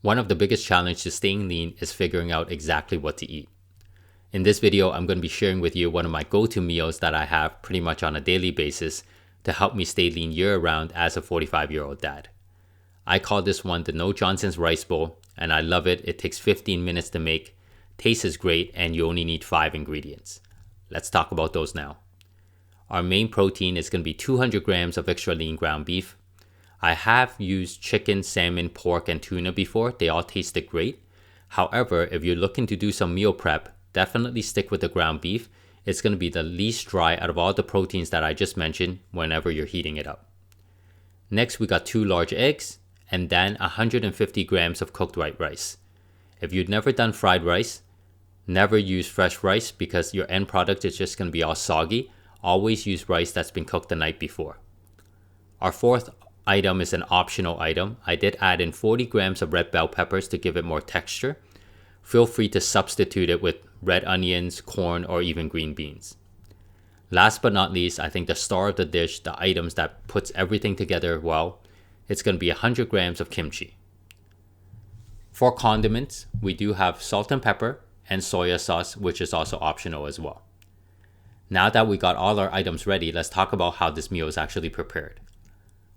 One of the biggest challenges to staying lean is figuring out exactly what to eat. In this video, I'm going to be sharing with you one of my go-to meals that I have pretty much on a daily basis to help me stay lean year-round as a 45-year-old dad. I call this one the NoJohnSense rice bowl, and I love it. It takes 15 minutes to make, tastes great, and you only need 5 ingredients. Let's talk about those now. Our main protein is going to be 200 grams of extra lean ground beef. I have used chicken, salmon, pork, and tuna before. They all tasted great. However, if you're looking to do some meal prep, definitely stick with the ground beef. It's going to be the least dry out of all the proteins that I just mentioned whenever you're heating it up. Next, we got 2 large eggs and then 150 grams of cooked white rice. If you've never done fried rice, never use fresh rice because your end product is just going to be all soggy. Always use rice that's been cooked the night before. Our fourth item is an optional item. I did add in 40 grams of red bell peppers to give it more texture. Feel free to substitute it with red onions, corn, or even green beans. Last but not least, I think the star of the dish, the items that puts everything together well, it's going to be 100 grams of kimchi. For condiments, we do have salt and pepper and soya sauce, which is also optional as well. Now that we got all our items ready, let's talk about how this meal is actually prepared.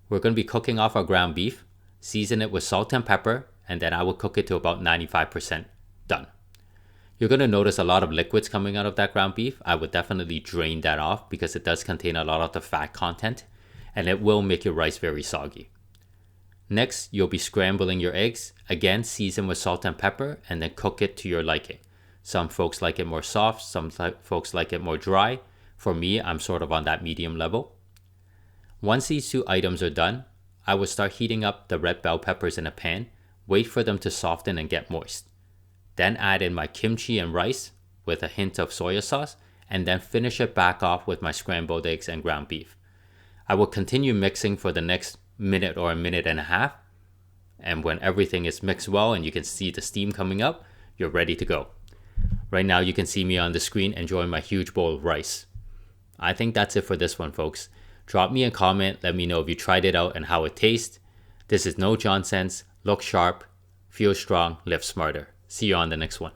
We're going to be cooking off our ground beef, season it with salt and pepper, and then I will cook it to about 95% done. You're going to notice a lot of liquids coming out of that ground beef. I would definitely drain that off because it does contain a lot of the fat content and it will make your rice very soggy. Next, you'll be scrambling your eggs, again season with salt and pepper, and then cook it to your liking. Some folks like it more soft, some folks like it more dry. For me, I'm sort of on that medium level. Once these 2 items are done, I will start heating up the red bell peppers in a pan, wait for them to soften and get moist. Then add in my kimchi and rice with a hint of soya sauce, and then finish it back off with my scrambled eggs and ground beef. I will continue mixing for the next minute or a minute and a half, and when everything is mixed well and you can see the steam coming up, you're ready to go. Right now you can see me on the screen enjoying my huge bowl of rice. I think that's it for this one, folks. Drop me a comment, let me know if you tried it out and how it tastes. This is NoJohnSense. Look sharp, feel strong, live smarter. See you on the next one.